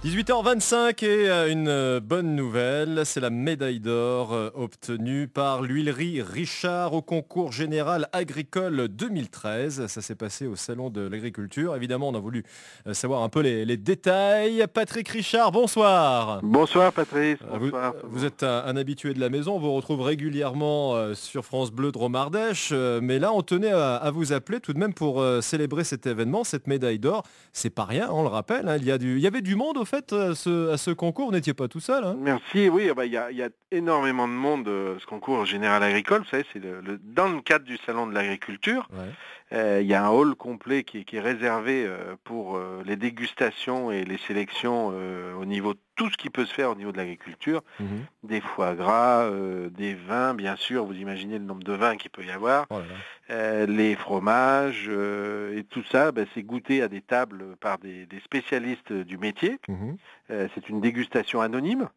18h25 et une bonne nouvelle, c'est la médaille d'or obtenue par l'huilerie Richard au concours général agricole 2013. Ça s'est passé au Salon de l'Agriculture. Évidemment, on a voulu savoir un peu les détails. Patrick Richard, bonsoir. Bonsoir Patrice, Vous, bonsoir. vous êtes un habitué de la maison, on vous retrouve régulièrement sur France Bleu Dromardèche, mais là on tenait à vous appeler tout de même pour célébrer cet événement, cette médaille d'or. C'est pas rien, on le rappelle, hein, il y avait du monde au fait à ce concours, vous n'étiez pas tout seul. Hein. Merci, oui, il y a énormément de monde, ce concours général agricole, vous savez, c'est dans le cadre du Salon de l'Agriculture. Ouais. Il y a un hall complet qui est réservé pour les dégustations et les sélections au niveau de tout ce qui peut se faire au niveau de l'agriculture, Mhm. des foie gras, des vins, bien sûr, vous imaginez le nombre de vins qu'il peut y avoir, Oh là là. les fromages, et tout ça, c'est goûté à des tables par des spécialistes du métier. Mhm. C'est une dégustation anonyme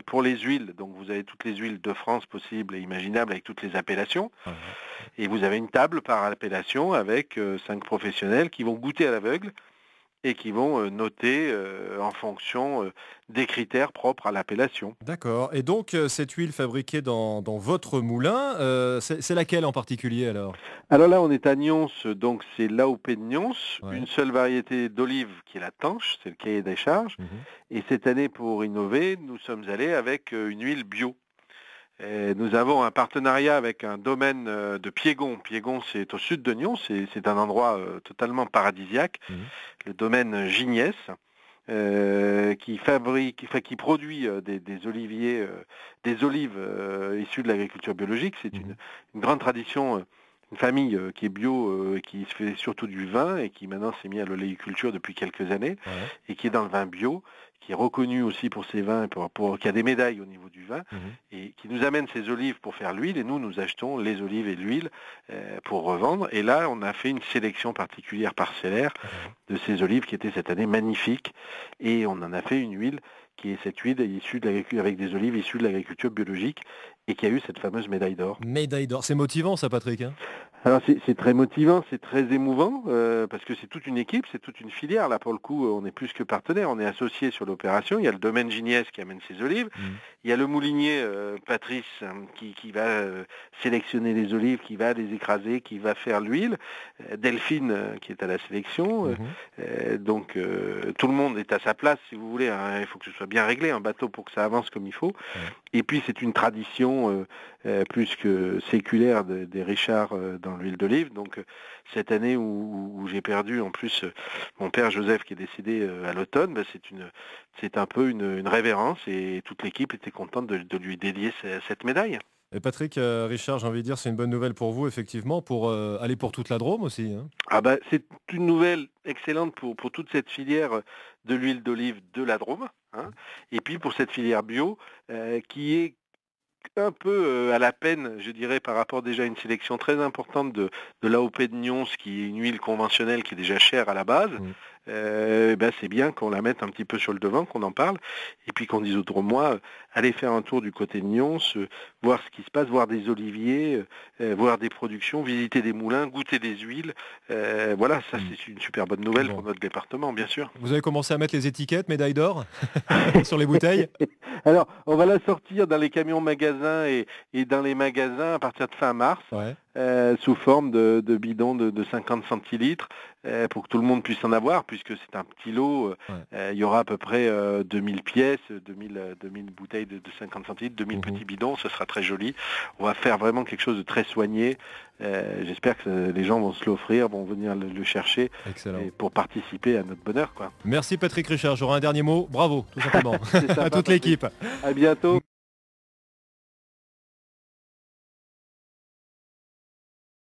pour les huiles. Donc vous avez toutes les huiles de France possibles et imaginables avec toutes les appellations. Ouais. Et vous avez une table par appellation avec 5 professionnels qui vont goûter à l'aveugle et qui vont noter en fonction des critères propres à l'appellation. D'accord, et donc cette huile fabriquée dans votre moulin, c'est laquelle en particulier alors? Alors là, on est à Nyons, donc c'est l'AOP de Nyons, Ouais. une seule variété d'olive qui est la tanche, c'est le cahier des charges. Mhm. Et cette année, pour innover, nous sommes allés avec une huile bio. Et nous avons un partenariat avec un domaine de Piégon. Piégon, c'est au sud de Nyon, c'est un endroit totalement paradisiaque. Mhm. Le domaine Gignès, qui produit des oliviers, des olives issues de l'agriculture biologique. C'est Mhm. une grande tradition, une famille qui est bio, qui se fait surtout du vin et qui maintenant s'est mis à l'oléiculture depuis quelques années Ouais. et qui est dans le vin bio, qui est reconnu aussi pour ses vins, et qui a des médailles au niveau du vin, Mhm. et qui nous amène ses olives pour faire l'huile, et nous achetons les olives et l'huile pour revendre. Et là, on a fait une sélection particulière parcellaire Ouais. de ces olives qui étaient cette année magnifiques, et on en a fait une huile qui est cette huile issue de l'agriculture, avec des olives issues de l'agriculture biologique, et qui a eu cette fameuse médaille d'or. Médaille d'or, c'est motivant ça Patrick, hein? Alors c'est très motivant, c'est très émouvant, parce que c'est toute une équipe, c'est toute une filière. Là pour le coup, on est plus que partenaire, on est associé sur l'opération. Il y a le domaine Gignès qui amène ses olives, Mhm. il y a le moulinier Patrice qui va sélectionner les olives, qui va les écraser, qui va faire l'huile, Delphine qui est à la sélection. Mhm. Donc tout le monde est à sa place si vous voulez, hein. Il faut que ce soit bien réglé, un bateau pour que ça avance comme il faut. Ouais. Et puis c'est une tradition plus que séculaire des Richards dans l'huile d'olive. Donc cette année où j'ai perdu en plus mon père Joseph qui est décédé à l'automne, c'est un peu une révérence, et toute l'équipe était contente de lui dédier cette médaille. Et Patrick Richard, j'ai envie de dire c'est une bonne nouvelle pour vous effectivement, pour aller pour toute la Drôme aussi. Hein. C'est une nouvelle excellente pour toute cette filière de l'huile d'olive de la Drôme, hein, et puis pour cette filière bio qui est un peu à la peine, je dirais, par rapport déjà à une sélection très importante de l'AOP de Nyons, qui est une huile conventionnelle qui est déjà chère à la base. Mhm. C'est bien qu'on la mette un petit peu sur le devant, qu'on en parle, et puis qu'on dise autour de moi, allez faire un tour du côté de Nyons, voir ce qui se passe, voir des oliviers, voir des productions, visiter des moulins, goûter des huiles. Voilà, ça Mhm. c'est une super bonne nouvelle pour Bon. notre département, bien sûr. Vous avez commencé à mettre les étiquettes médaille d'or sur les bouteilles? Alors, on va la sortir dans les camions magasins et dans les magasins à partir de fin mars, Ouais. sous forme de bidons de 50 centilitres, pour que tout le monde puisse en avoir, puisque c'est un petit lot. Ouais. Il y aura à peu près 2000 pièces, 2000 bouteilles de 50 centilitres, 2000 Mhm. petits bidons, ce sera très joli. On va faire vraiment quelque chose de très soigné. J'espère que les gens vont se l'offrir, vont venir le chercher, Excellent. et pour participer à notre bonheur, quoi. Merci Patrick Richard, j'aurai un dernier mot, bravo tout simplement C'est à sympa, toute Patrick. l'équipe. À bientôt.